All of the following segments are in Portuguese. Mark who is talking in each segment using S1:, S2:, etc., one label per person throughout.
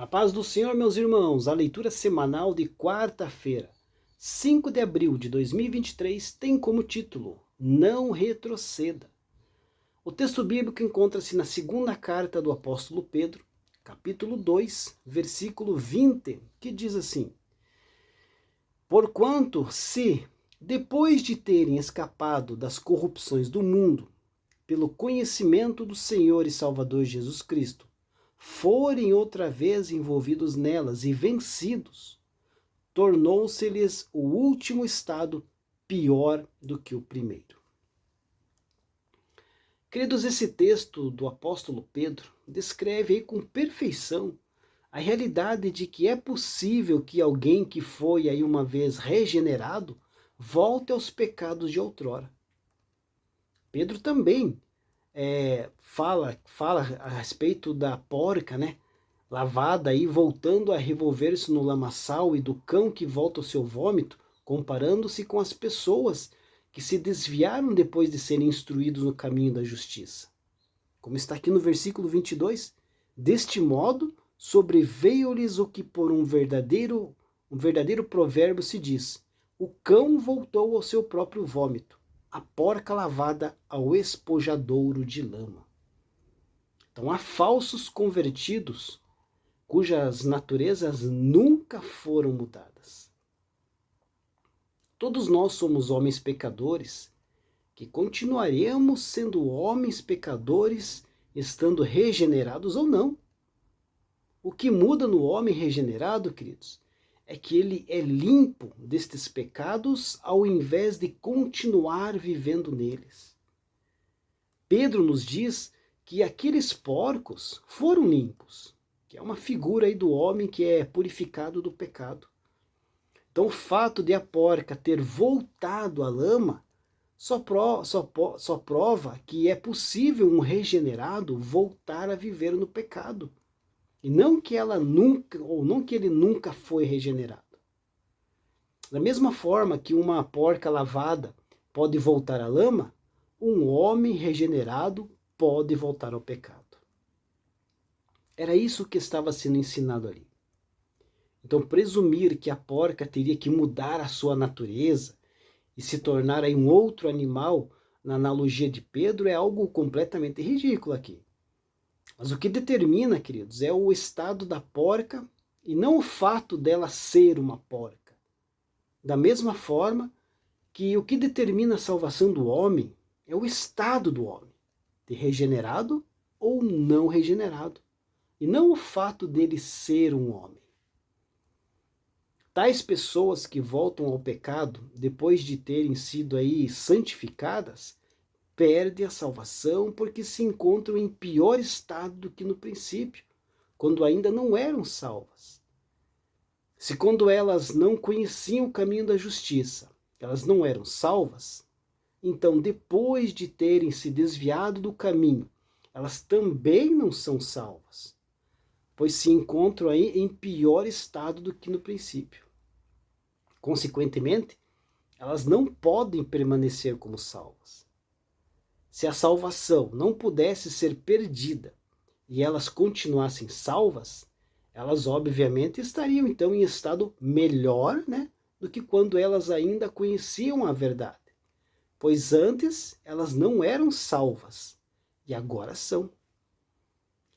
S1: A paz do Senhor, meus irmãos, a leitura semanal de quarta-feira, 5 de abril de 2023, tem como título Não Retroceda. O texto bíblico encontra-se na segunda carta do apóstolo Pedro, capítulo 2, versículo 20, que diz assim: Porquanto, se, depois de terem escapado das corrupções do mundo, pelo conhecimento do Senhor e Salvador Jesus Cristo, forem outra vez envolvidos nelas e vencidos, tornou-se-lhes o último estado pior do que o primeiro. Queridos, esse texto do apóstolo Pedro descreve aí com perfeição a realidade de que é possível que alguém que foi aí uma vez regenerado volte aos pecados de outrora. Pedro também fala a respeito da porca, né? Lavada aí, voltando a revolver-se no lamaçal, e do cão que volta ao seu vômito, comparando-se com as pessoas que se desviaram depois de serem instruídos no caminho da justiça. Como está aqui no versículo 22, deste modo sobreveio-lhes o que por um verdadeiro provérbio se diz: o cão voltou ao seu próprio vômito, a porca lavada ao espojadouro de lama. Então há falsos convertidos cujas naturezas nunca foram mudadas. Todos nós somos homens pecadores, que continuaremos sendo homens pecadores, estando regenerados ou não. O que muda no homem regenerado, queridos, é que ele é limpo destes pecados ao invés de continuar vivendo neles. Pedro nos diz que aqueles porcos foram limpos, que é uma figura aí do homem que é purificado do pecado. Então o fato de a porca ter voltado à lama só prova que é possível um regenerado voltar a viver no pecado. E não que ele nunca foi regenerado. Da mesma forma que uma porca lavada pode voltar à lama, um homem regenerado pode voltar ao pecado. Era isso que estava sendo ensinado ali. Então, presumir que a porca teria que mudar a sua natureza e se tornar aí um outro animal, na analogia de Pedro, é algo completamente ridículo aqui. Mas o que determina, queridos, é o estado da porca e não o fato dela ser uma porca. Da mesma forma que o que determina a salvação do homem é o estado do homem, de regenerado ou não regenerado, e não o fato dele ser um homem. Tais pessoas que voltam ao pecado depois de terem sido aí santificadas, perdem a salvação porque se encontram em pior estado do que no princípio, quando ainda não eram salvas. Se quando elas não conheciam o caminho da justiça, elas não eram salvas, então depois de terem se desviado do caminho, elas também não são salvas, pois se encontram aí em pior estado do que no princípio. Consequentemente, elas não podem permanecer como salvas. Se a salvação não pudesse ser perdida e elas continuassem salvas, elas obviamente estariam então em estado melhor, né, do que quando elas ainda conheciam a verdade. Pois antes elas não eram salvas e agora são.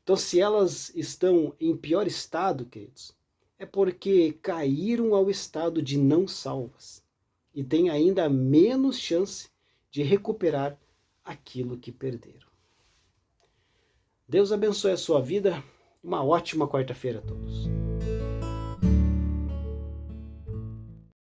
S1: Então, se elas estão em pior estado, queridos, é porque caíram ao estado de não salvas e têm ainda menos chance de recuperar aquilo que perderam. Deus abençoe a sua vida. Uma ótima quarta-feira a todos.